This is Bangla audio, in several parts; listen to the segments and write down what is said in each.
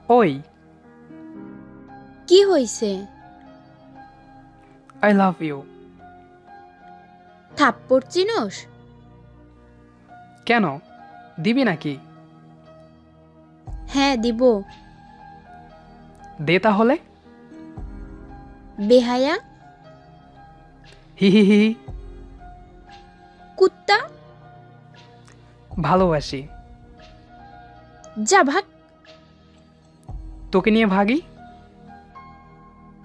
ওই, কি হইছে? I love you. থাপ্পড় চিনোস? কেন, দিবি নাকি? হ্যাঁ দিব। দে তাহলে। বেহায়া হি হি হি। কুত্তা। ভালোবাসি। যা ভাগ। তোকে নিয়ে ভাগি?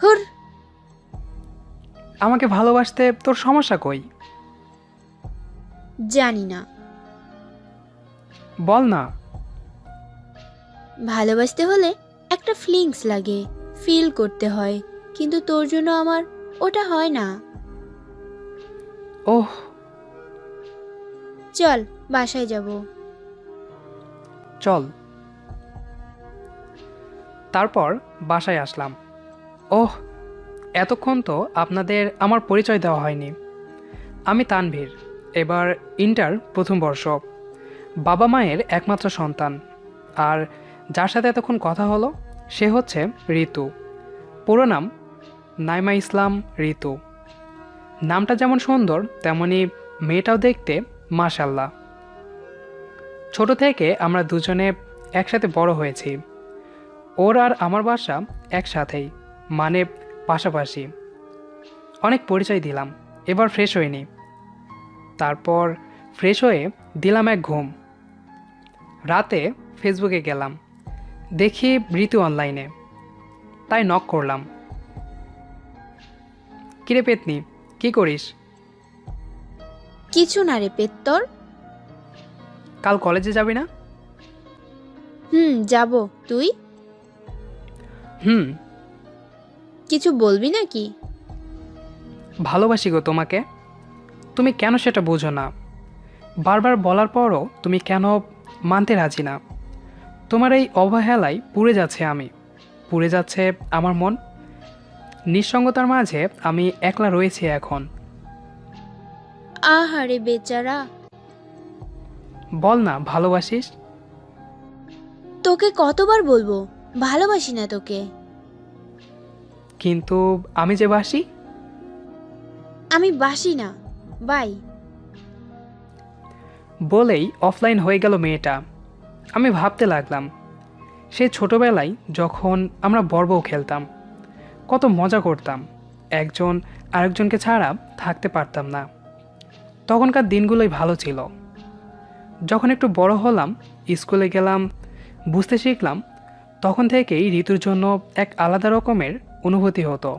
হুর। আমাকে ভালোবাসতে তোর সমস্যা কই? জানি না। বল না। ভালোবাসতে হলে একটা ফিলিংস লাগে, ফিল করতে হয়, কিন্তু তোর জন্য আমার ওটা হয় না। ওহ। চল বাসায় যাব। চল। তারপর বাসায় আসলাম। ওহ, এতক্ষণ তো আপনাদের আমার পরিচয় দেওয়া হয়নি। আমি তানভীর, এবার ইন্টার প্রথম বর্ষ, বাবা মায়ের একমাত্র সন্তান। আর যার সাথে এতক্ষণ কথা হলো সে হচ্ছে ঋতু। পুরো নাম নাইমা ইসলাম ঋতু। নামটা যেমন সুন্দর তেমনি মেয়েটাও দেখতে মাশাল্লাহ। ছোট থেকে আমরা দুজনে একসাথে বড় হয়েছি। ওর আর আমার বাসা একসাথেই, মানে পাশাপাশি। অনেক পরিচয় দিলাম, এবার ফ্রেশ হয়নি। তারপর ফ্রেশ হয়ে দিলাম এক ঘুম। রাতে ফেসবুকে গেলাম, দেখি ঋতু অনলাইনে, তাই নক করলাম। কিরে পেতনি, কি করিস? কিছু না রে পেত্তর। কাল কলেজে যাবি না? যাব। তুই হুম। কিছু বলবি নাকি? ভালোবাসি গো তোমাকে। তুমি কেন সেটা বোঝো না? বারবার বলার পরও তুমি কেন মানতে রাজি না? তোমার এই অবহেলায় পুড়ে যাচ্ছে আমি, পুড়ে যাচ্ছে আমার মন। নিঃসঙ্গতার মাঝে আমি একলা রয়েছি এখন। আহারে বেচারা। বল না ভালোবাসিস। তোকে কতবার বলবো ভালোবাসি না তোকে। কিন্তু আমি যে বাসি। আমি বাসি না। বাই। বলেই অফলাইন হয়ে গেল মেয়েটা। আমি ভাবতে লাগলাম, সেই ছোটবেলায় যখন আমরা বড়বউ খেলতাম, কত মজা করতাম, একজন আরেকজনকে ছাড়া থাকতে পারতাম না। তখনকার দিনগুলোই ভালো ছিল। যখন একটু বড় হলাম, স্কুলে গেলাম, বুঝতে শিখলাম, তখন থেকেই ঋতুর জন্য এক আলাদা রকমের অনুভূতি হতো।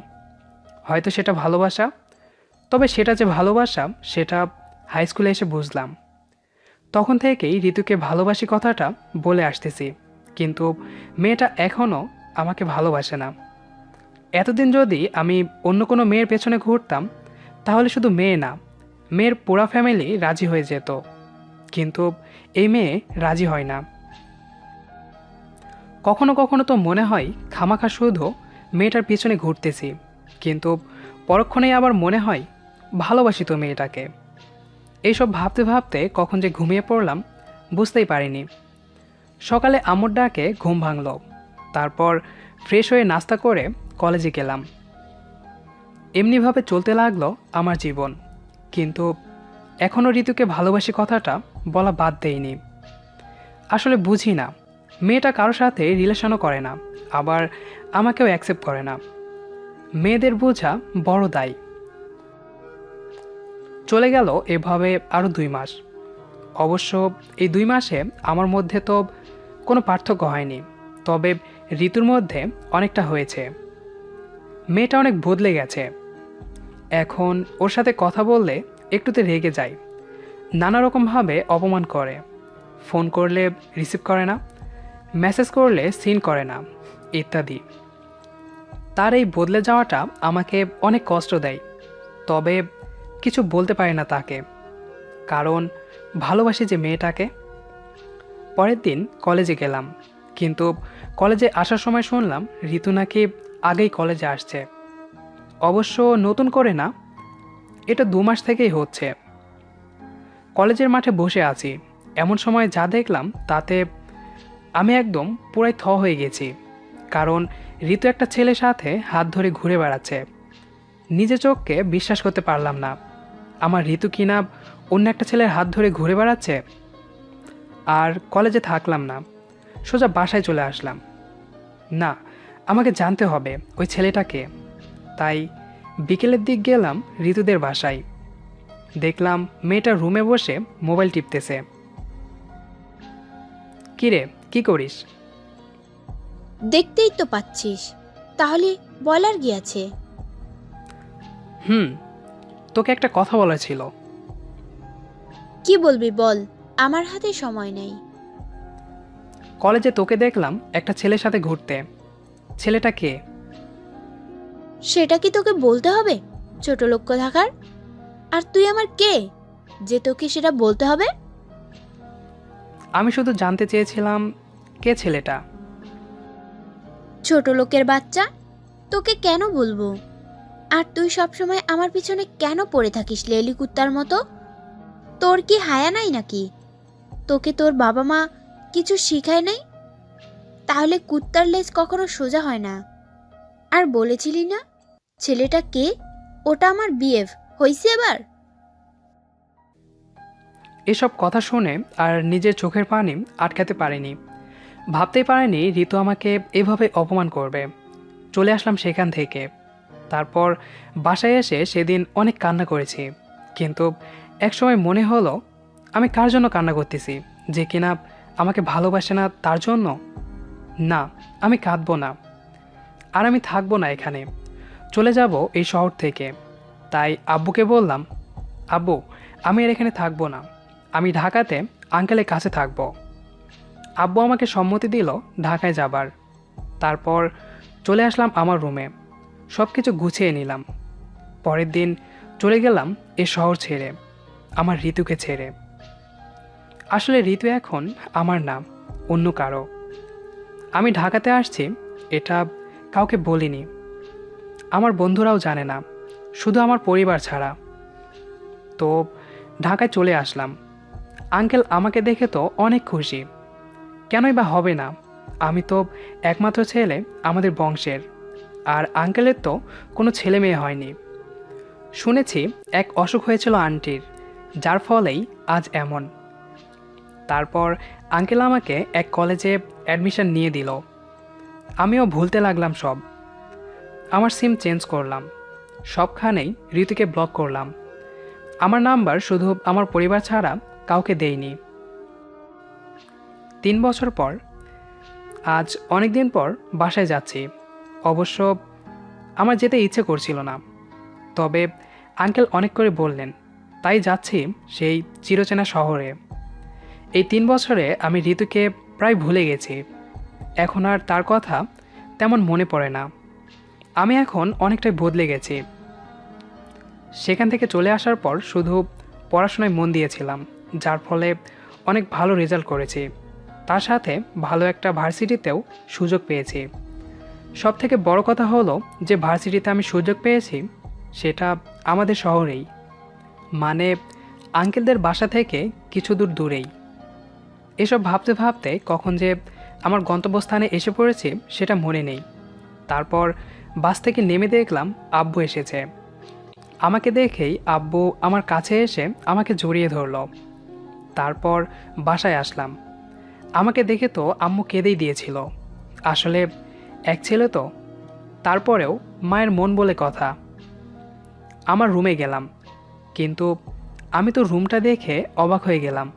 হয়তো সেটা ভালোবাসা, তবে সেটা যে ভালোবাসা সেটা হাই স্কুলে এসে বুঝলাম। তখন থেকেই ঋতুকে ভালোবাসি কথাটা বলে আসতেছি, কিন্তু মেয়েটা এখনও আমাকে ভালোবাসে না। এতদিন যদি আমি অন্য কোনো মেয়ের পেছনে ঘুরতাম, তাহলে শুধু মেয়ে না, মেয়ের পুরা ফ্যামিলি রাজি হয়ে যেত। কিন্তু এই মেয়ে রাজি হয় না। কখনো কখনো তো মনে হয় খামাখা শুধু মেয়েটার পিছনে ঘুরতেছি, কিন্তু পরক্ষণেই আবার মনে হয় ভালোবাসি তো মেয়েটাকে। এইসব ভাবতে ভাবতে কখন যে ঘুমিয়ে পড়লাম বুঝতেই পারিনি। সকালে আম্মুর ডাকে ঘুম ভাঙল। তারপর ফ্রেশ হয়ে নাস্তা করে কলেজে গেলাম। এমনিভাবে চলতে লাগলো আমার জীবন। কিন্তু এখনও ঋতুকে ভালোবাসি কথাটা বলা বাদ দেয়নি। আসলে বুঝি না, মেয়েটা কারোর সাথে রিলেশনও করে না, আবার আমাকেও অ্যাকসেপ্ট করে না। মেয়েদের বোঝা বড় দায়। চলে গেল এভাবে আরও 2 মাস। অবশ্য এই 2 মাসে আমার মধ্যে তো কোনো পার্থক্য হয়নি, তবে ঋতুর মধ্যে অনেকটা হয়েছে। মেয়েটা অনেক বদলে গেছে। এখন ওর সাথে কথা বললে একটুতে রেগে যায়, নানা রকমভাবে অপমান করে, ফোন করলে রিসিভ করে না, মেসেজ করলে সিন করে না, ইত্যাদি। তার এই বদলে যাওয়াটা আমাকে অনেক কষ্ট দেয়, তবে কিছু বলতে পারি না তাকে, কারণ ভালোবাসি যে মেয়েটাকে। পরের দিন কলেজে গেলাম, কিন্তু কলেজে আসার সময় শুনলাম ঋতু নাকি আগেই কলেজে আসছে। অবশ্য নতুন করে না, এটা 2 মাস থেকেই হচ্ছে। কলেজের মাঠে বসে আছি, এমন সময় যা দেখলাম তাতে আমি একদম পুরাই থ হয়ে গেছি। কারণ ঋতু একটা ছেলের সাথে হাত ধরে ঘুরে বেড়াচ্ছে। নিজের চোখকে বিশ্বাস করতে পারলাম না। আমার ঋতু কিনা অন্য একটা ছেলের হাত ধরে ঘুরে বেড়াচ্ছে। আর কলেজে থাকলাম না, সোজা বাসায় চলে আসলাম। না, আমাকে জানতে হবে ওই ছেলেটাকে। তাই বিকেলের দিক গেলাম ঋতুদের বাসায়। দেখলাম মেয়েটা রুমে বসে মোবাইল টিপতেছে। কিরে, কি করিস? দেখতেই তো পাচ্ছিস, তাহলে বলার কি আছে? তোকে একটা কথা বলার ছিল। কি বলবি বল, আমার হাতে সময় নেই। কলেজে তোকে দেখলাম একটা ছেলের সাথে ঘুরতে। ছেলেটা কে? সেটা কি তোকে বলতে হবে, ছোট লোক থাকার? আর তুই আমার কে যে তোকে সেটা বলতে হবে? আমি শুধু জানতে চেয়েছিলাম কে ছেলেটা। ছোট লোকের বাচ্চা, তোকে কেন বলবো? আর তুই সবসময় আমার পিছনে কেন পড়ে থাকিস লেলি কুত্তার মতো? তোর কি হায়া নাই নাকি? তোকে তোর বাবা মা কিছু শিখায় নাই? তাহলে কুত্তার লেজ কখনো সোজা হয় না। আর বলেছিলি না ছেলেটা কে? ওটা আমার বিএফ হইছে এবার। এসব কথা শুনে আর নিজের চোখের পানি আটকাতে পারিনি। ভাবতেই পারিনি ঋতু আমাকে এভাবে অপমান করবে। চলে আসলাম সেখান থেকে। তারপর বাসায় এসে সেদিন অনেক কান্না করেছি। কিন্তু একসময় মনে হলো আমি কার জন্য কান্না করতেছি, যে কিনা আমাকে ভালোবাসে না তার জন্য? না, আমি কাঁদবো না। আর আমি থাকবো না এখানে, চলে যাব এই শহর থেকে। তাই আব্বুকে বললাম, আব্বু, আমি আর এখানে থাকবো না, আমি ঢাকাতে আঙ্কেলের কাছে থাকবো। আব্বু আমাকে সম্মতি দিল ঢাকায় যাবার। তারপর চলে আসলাম আমার রুমে, সব কিছু গুছিয়ে নিলাম। পরের দিন চলে গেলাম এ শহর ছেড়ে, আমার ঋতুকে ছেড়ে। আসলে ঋতু এখন আমার নাম, অন্য কারো। আমি ঢাকাতে আসছি এটা কাউকে বলিনি, আমার বন্ধুরাও জানে না, শুধু আমার পরিবার ছাড়া। তো ঢাকায় চলে আসলাম। আঙ্কেল আমাকে দেখে তো অনেক খুশি। কেনই বা হবে না, আমি তো একমাত্র ছেলে আমাদের বংশের। আর আঙ্কেলের তো কোনো ছেলে মেয়ে হয়নি। শুনেছি এক অসুখ হয়েছিল আন্টির, যার ফলেই আজ এমন। তারপর আঙ্কেল আমাকে এক কলেজে অ্যাডমিশন নিয়ে দিল। আমিও ভুলতে লাগলাম সব। আমার সিম চেঞ্জ করলাম, সবখানেই ঋতুকে ব্লক করলাম। আমার নাম্বার শুধু আমার পরিবার ছাড়া কাউকে দেইনি। 3 বছর পর আজ অনেক দিন পর বাসায় যাচ্ছি। অবশ্য আমার যেতে ইচ্ছে করছিল না, তবে আঙ্কেল অনেক করে বললেন, তাই যাচ্ছি সেই চিরচেনা শহরে। এই 3 বছরে আমি ঋতুকে প্রায় ভুলে গেছি। এখন আর তার কথা তেমন মনে পড়ে না। আমি এখন অনেকটাই বদলে গেছি। সেখান থেকে চলে আসার পর শুধু পড়াশোনায় মন দিয়েছিলাম, যার ফলে অনেক ভালো রেজাল্ট করেছি। তার সাথে ভালো একটা ভার্সিটিতেও সুযোগ পেয়েছি। সব থেকে বড় কথা হলো যে ভার্সিটিতে আমি সুযোগ পেয়েছি সেটা আমাদের শহরেই, মানে আঙ্কেলদের বাসা থেকে কিছু দূর দূরেই। এসব ভাবতে ভাবতে কখন যে আমার গন্তব্যস্থানে এসে পড়েছি সেটা মনে নেই। তারপর বাস থেকে নেমে দেখলাম আব্বু এসেছে। আমাকে দেখেই আব্বু আমার কাছে এসে আমাকে জড়িয়ে ধরল। তারপর বাসায় আসলাম। আমাকে দেখে তো আম্মু কেঁদেই দিয়েছিল। আসলে এক ছেলে তো, তারপরেও মায়ের মন বলে কথা। আমার রুমে গেলাম, কিন্তু আমি তো রুমটা দেখে অবাক হয়ে গেলাম,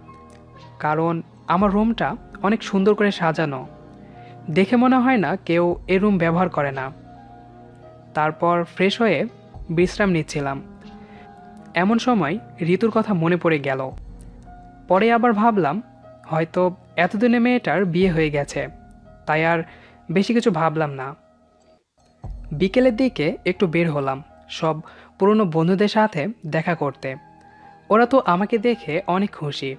কারণ আমার রুমটা অনেক সুন্দর করে সাজানো। দেখে মনে হয় না কেউ এ রুম ব্যবহার করে না। তারপর ফ্রেশ হয়ে বিশ্রাম নিচ্ছিলাম, এমন সময় ঋতুর কথা মনে পড়ে গেল। পরে আবার ভাবলাম হয়তো এতদিনে মেয়েটার বিয়ে হয়ে গেছে, তাই আর বেশি কিছু ভাবলাম না। বিকেলের দিকে একটু বের হলাম সব পুরনো বন্ধুদের সাথে দেখা করতে। ওরা তো আমাকে দেখে অনেক খুশি।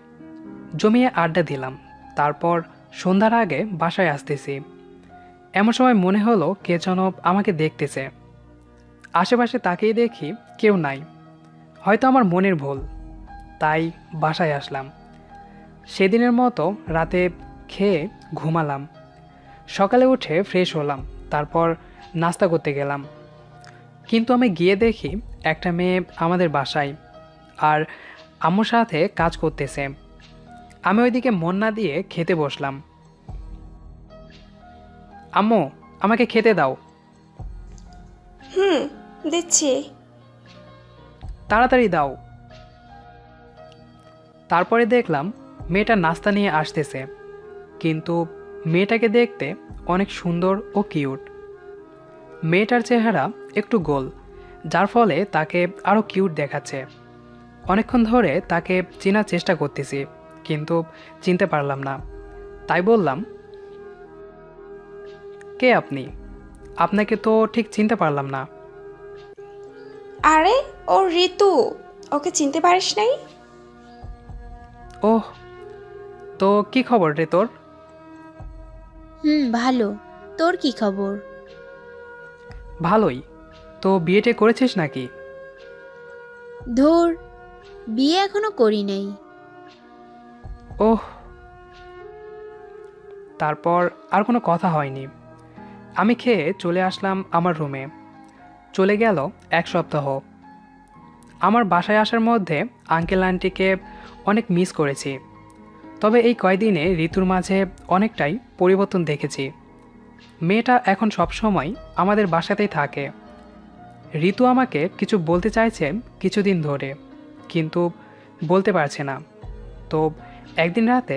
জমিয়ে আড্ডা দিলাম। তারপর সন্ধ্যার আগে বাসায় আসতেছি। এমন সময় মনে হলো কে যেন আমাকে দেখতেছে। আশেপাশে তাকিয়ে দেখি কেউ নাই, হয়তো আমার মনের ভুল। তাই বাসায় আসলাম। সেদিনের মতো রাতে খেয়ে ঘুমালাম। সকালে উঠে ফ্রেশ হলাম, তারপর নাস্তা করতে গেলাম। কিন্তু আমি গিয়ে দেখি একটা মেয়ে আমাদের বাসায়, আর আম্মুর সাথে কাজ করতেছে। আমি ওইদিকে মন না দিয়ে খেতে বসলাম। আম্মু, আমাকে খেতে দাও। হুম, দিচ্ছি। তাড়াতাড়ি দাও। তারপরে দেখলাম মেয়েটা নাস্তা নিয়ে আসতেছে, কিন্তু মেয়েটাকে দেখতে অনেক সুন্দর ও কিউট। মেয়েটার চেহারা একটু গোল, যার ফলে তাকে আরও কিউট দেখাচ্ছে। অনেকক্ষণ ধরে তাকে চেনার চেষ্টা করতেছি, কিন্তু চিনতে পারলাম না। তাই বললাম, কে আপনি? আপনাকে তো ঠিক চিনতে পারলাম না। আরে, ও ঋতু। ওকে চিনতে পারিস নাই? ওহ, তো কি খবর রে তোর? ভালো। তোর কি খবর? ভালোই। তো বিয়েটে করেছিস নাকি? ধুর, বিয়ে এখনো করি নাই। ওহ। তারপর আর কোনো কথা হয়নি। আমি খেয়ে চলে আসলাম আমার রুমে। চলে গেল 1 সপ্তাহ। আমার বাসায় আসার মধ্যে আঙ্কেল আন্টিকে অনেক মিস করেছি। তবে এই কয়দিনে ঋতুর মাঝে অনেকটাই পরিবর্তন দেখেছি। মেয়েটা এখন সবসময় আমাদের বাসাতেই থাকে। ঋতু আমাকে কিছু বলতে চাইছে কিছুদিন ধরে, কিন্তু বলতে পারছে না। তো একদিন রাতে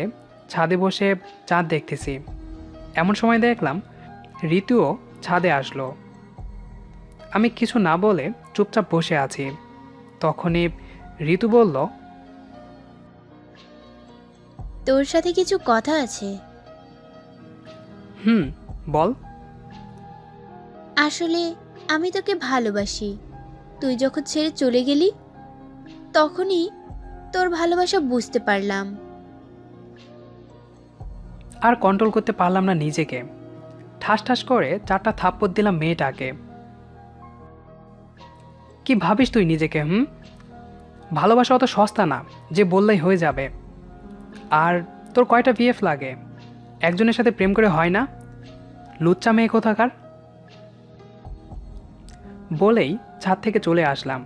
ছাদে বসে চাঁদ দেখতেছি, এমন সময় দেখলাম ঋতুও ছাদে আসলো। আমি কিছু না বলে চুপচাপ বসে আছি। তখনই ঋতু বলল, তোর সাথে কিছু কথা আছে। হুম, বল। আসলে আমি তোকে ভালোবাসি। তুই যখন ছেড়ে চলে গেলি, তখনই তোর ভালোবাসা বুঝতে পারলাম। আর কন্ট্রোল করতে পারলাম না নিজেকে। ঠাস ঠাস করে 4টা থাপ্পড় দিলাম মেয়েটাকে। কি ভাবিস তুই নিজেকে? ভালোবাসা অত সস্তা না যে বললেই হয়ে যাবে। আর তোর কয়টা বিএফ লাগে? একজনের সাথে প্রেম করে হয় না? লুচ্চা মেয়ে কোথাকার। বলেই ছাদ থেকে চলে আসলাম।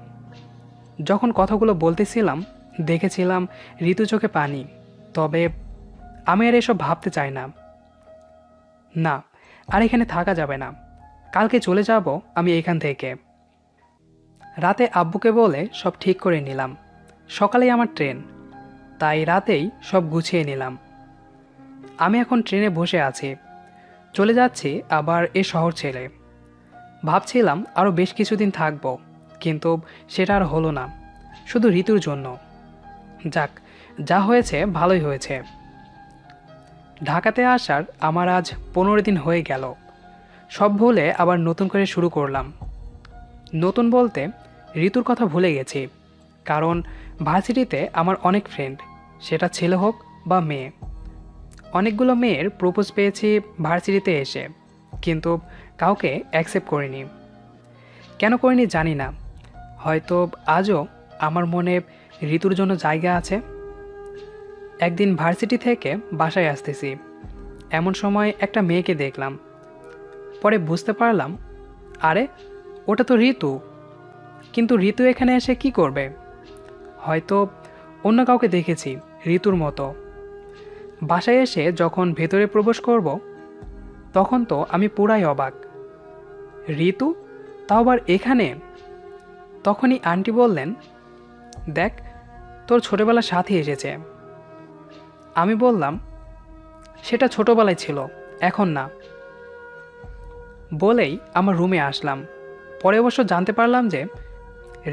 যখন কথাগুলো বলতেছিলাম দেখেছিলাম ঋতু চোখে পানি। তবে আমি আর এসব ভাবতে চাই না। না, আর এখানে থাকা যাবে না। কালকে চলে যাব আমি এখান থেকে। রাতে আব্বুকে বলে সব ঠিক করে নিলাম। সকালেই আমার ট্রেন, তাই রাতেই সব গুছিয়ে নিলাম। আমি এখন ট্রেনে বসে আছি, চলে যাচ্ছি আবার এ শহর ছেড়ে। ভাবছিলাম আরও বেশ কিছুদিন থাকব, কিন্তু সেটা আর হলো না, শুধু ঋতুর জন্য। যাক, যা হয়েছে ভালোই হয়েছে। ঢাকাতে আসার আমার আজ 15 দিন হয়ে গেল। সব ভুলে আবার নতুন করে শুরু করলাম। নতুন বলতে ঋতুর কথা ভুলে গেছি, কারণ ভার্সিটিতে আমার অনেক ফ্রেন্ড, সেটা ছেলে হোক বা মেয়ে। অনেকগুলো মেয়ের প্রপোজ পেয়েছি ভার্সিটিতে এসে, কিন্তু কাউকে অ্যাকসেপ্ট করিনি। কেন করিনি জানি না। হয়তো আজও আমার মনে ঋতুর জন্য জায়গা আছে। একদিন ভার্সিটি থেকে বাসায় আসতেছি, এমন সময় একটা মেয়েকে দেখলাম। পরে বুঝতে পারলাম, আরে ওটা তো ঋতু। কিন্তু ঋতু এখানে এসে কি করবে? হয়তো অন্য কাউকে দেখেছি ঋতুর মতো। বাসায় এসে যখন ভেতরে প্রবেশ করব, তখন তো আমি পুরাই অবাক। ঋতু তাও আবার এখানে। তখনই আন্টি বললেন, দেখ, তোর ছোটবেলার সাথী এসেছে। আমি বললাম, সেটা ছোটবেলায় ছিল, এখন না। বলেই আমার রুমে আসলাম। পরে অবশ্য জানতে পারলাম যে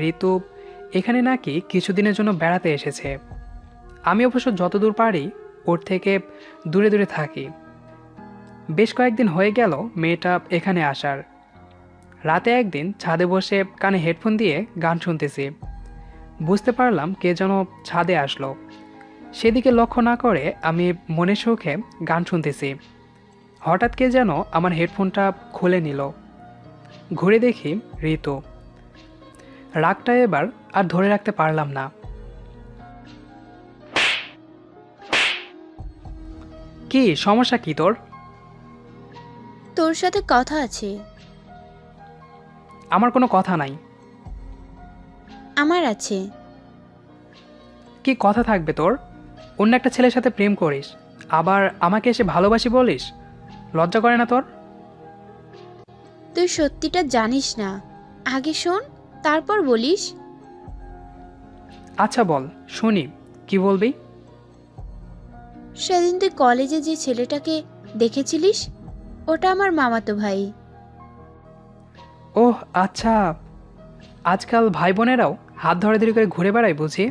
ঋতু এখানে নাকি কিছুদিনের জন্য বেড়াতে এসেছে। আমি অবশ্য যতদূর পারি ওর থেকে দূরে দূরে থাকি। বেশ কয়েকদিন হয়ে গেল মেয়েটা এখানে আসার। রাতে একদিন ছাদে বসে কানে হেডফোন দিয়ে গান শুনতেছি। বুঝতে পারলাম কে যেন ছাদে আসলো। সেদিকে লক্ষ্য না করে আমি মনের সুখে গান শুনতেছি। হঠাৎ কে যেন আমার হেডফোনটা খুলে নিল। ঘুরে দেখি ঋতু। রাগটা এবার আর ধরে রাখতে পারলাম না। কি সমস্যা কি তোর? তোর সাথে কথা আছে। আমার কোনো কথা নাই। আমার আছে। কি কথা থাকবে তোর? অন্য একটা ছেলের সাথে প্রেম করিস, আবার আমাকে এসে ভালোবাসি বলিস? লজ্জা করে না তোর? তুই সত্যিটা জানিস না, আগে শোন তারপর বলিস। আচ্ছা বল, শুনি, কি বলবি? সেদিন তুই কলেজে যে ছেলেটাকে দেখেছিলিস, ওটা আমার মামাতো ভাই। ওহ আচ্ছা, আজকাল ভাই বোনেরাও হাত ধরাধরি করে ঘুরে বেড়ায় বুঝি?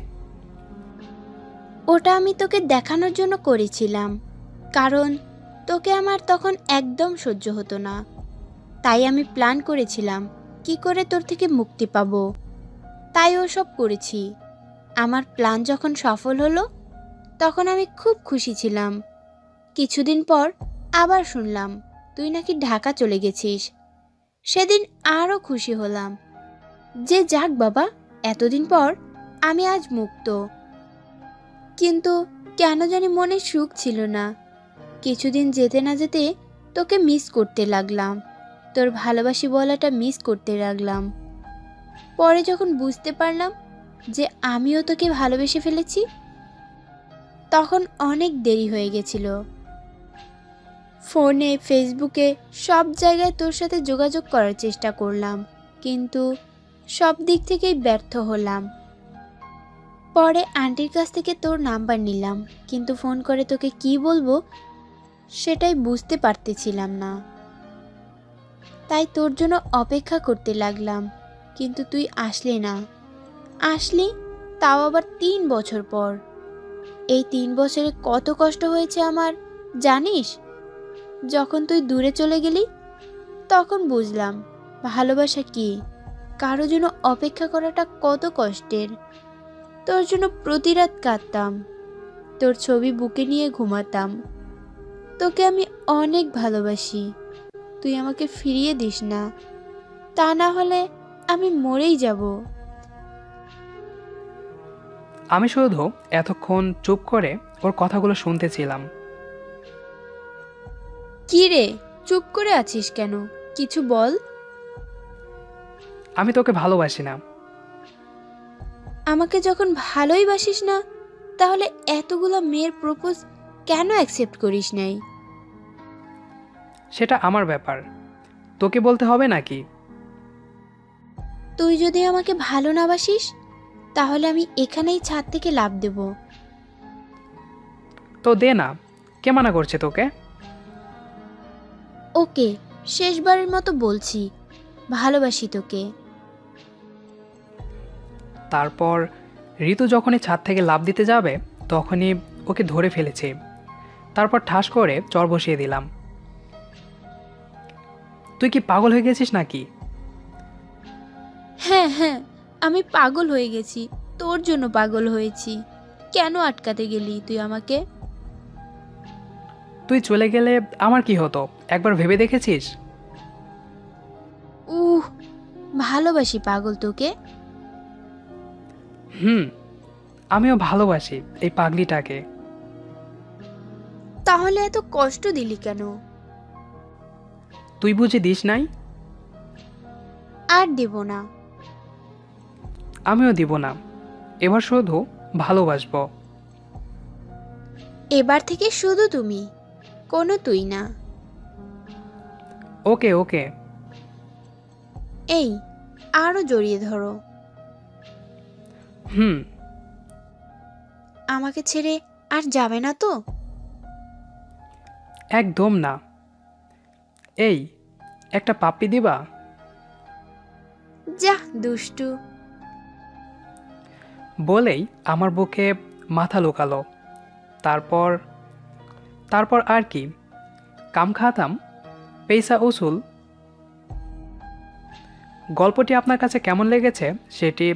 ওটা আমি তোকে দেখানোর জন্য করেছিলাম, কারণ তোকে আমার তখন একদম সহ্য হতো না। তাই আমি প্ল্যান করেছিলাম কি করে তোর থেকে মুক্তি পাবো, তাই ওসব করেছি। আমার প্ল্যান যখন সফল হলো তখন আমি খুব খুশি ছিলাম। কিছুদিন পর আবার শুনলাম তুই নাকি ঢাকা চলে গেছিস। সেদিন আরও খুশি হলাম যে যাক বাবা, এতদিন পর আমি আজ মুক্ত। কিন্তু কেন জানি মনে সুখ ছিল না। কিছুদিন যেতে না যেতে তোকে মিস করতে লাগলাম, তোর ভালোবাসি বলাটা মিস করতে লাগলাম। পরে যখন বুঝতে পারলাম যে আমিও তোকে ভালোবেসে ফেলেছি, তখন অনেক দেরি হয়ে গেছিল। ফোনে, ফেসবুকে সব জায়গায় তোর সাথে যোগাযোগ করার চেষ্টা করলাম, কিন্তু সব দিক থেকেই ব্যর্থ হলাম। পরে আন্টির কাছ থেকে তোর নাম্বার নিলাম, কিন্তু ফোন করে তোকে কি বলবো সেটাই বুঝতে পারতেছিলাম না। তাই তোর জন্য অপেক্ষা করতে লাগলাম, কিন্তু তুই আসলি না। আসলি তাও আবার 3 বছর পর। এই 3 বছরে কত কষ্ট হয়েছে আমার জানিস? যখন তুই দূরে চলে গেলি তখন বুঝলাম ভালোবাসা কি, কারো জন্য অপেক্ষা করাটা কত কষ্টের। তোর জন্য প্রতি রাত কাঁদতাম, তোর ছবি বুকে নিয়ে ঘুমাতাম। তোকে আমি অনেক ভালোবাসি, তুই আমাকে ফিরিয়ে দিস না, তা না হলে আমি মরেই যাব। আমি শুধু এতক্ষণ চুপ করে ওর কথাগুলো শুনতেছিলাম। কি রে, চুপ করে আছিস কেন? কিছু বল। আমি তোকে ভালোবাসি না। আমাকে যখন ভালোই বাসিস না, তাহলে এতগুলো মেয়ের প্রপোজ কেন অ্যাকসেপ্ট করিস নাই? সেটা আমার ব্যাপার, তোকে বলতে হবে নাকি? তুই যদি আমাকে ভালো না বাসিস তাহলে আমি এখানেই ছাদ থেকে লাফ দেব। তো দে না, কে মানা করছে তোকে? ওকে, শেষবারের মতো বলছি, ভালোবাসি তোকে। তারপর ঋতু যখনই ছাদ থেকে লাফ দিতে যাবে তখনই ওকে ধরে ফেলেছি। তারপর ঠাস করে চর বসিয়ে দিলাম। তুই কি পাগল হয়ে গেছিস নাকি? হ্যাঁ হ্যাঁ, আমি পাগল হয়ে গেছি, তোর জন্য পাগল হয়েছি। কেন আটকাতে গেলি তুই আমাকে? তুই চলে গেলে আমার কি হতো একবার ভেবে দেখেছিস? উহ, ভালোবাসি পাগল তোকে। আমিও ভালোবাসি এই পাগলিটাকে। তাহলে এত কষ্ট দিলি কেন? তুই বুঝে দিস নাই? আর দেব না। আমিও দিব না, এবার শুধু ভালোবাসবো। এবার থেকে শুধু তুমি, কোনো তুই না। ওকে ওকে। এই, আরো জড়িয়ে ধরো। আমাকে ছেড়ে আর যাবে না তো? একদম না। এই, একটা পাপ্পি দিবা? যা দুষ্টু। বলেই আমার বুকে মাথা লুকালো। তারপর তারপর আর কি, কাম খাতাম, পয়সা উসুল। গল্পটি আপনার কাছে কেমন লেগেছে সেটি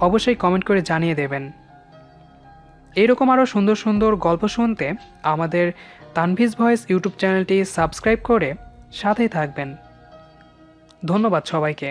অবশ্যই কমেন্ট করে জানিয়ে দেবেন। এইরকম আরও সুন্দর সুন্দর গল্প শুনতে আমাদের তানভীজ ভয়েস ইউটিউব চ্যানেলটি সাবস্ক্রাইব করে সাথেই থাকবেন। ধন্যবাদ সবাইকে।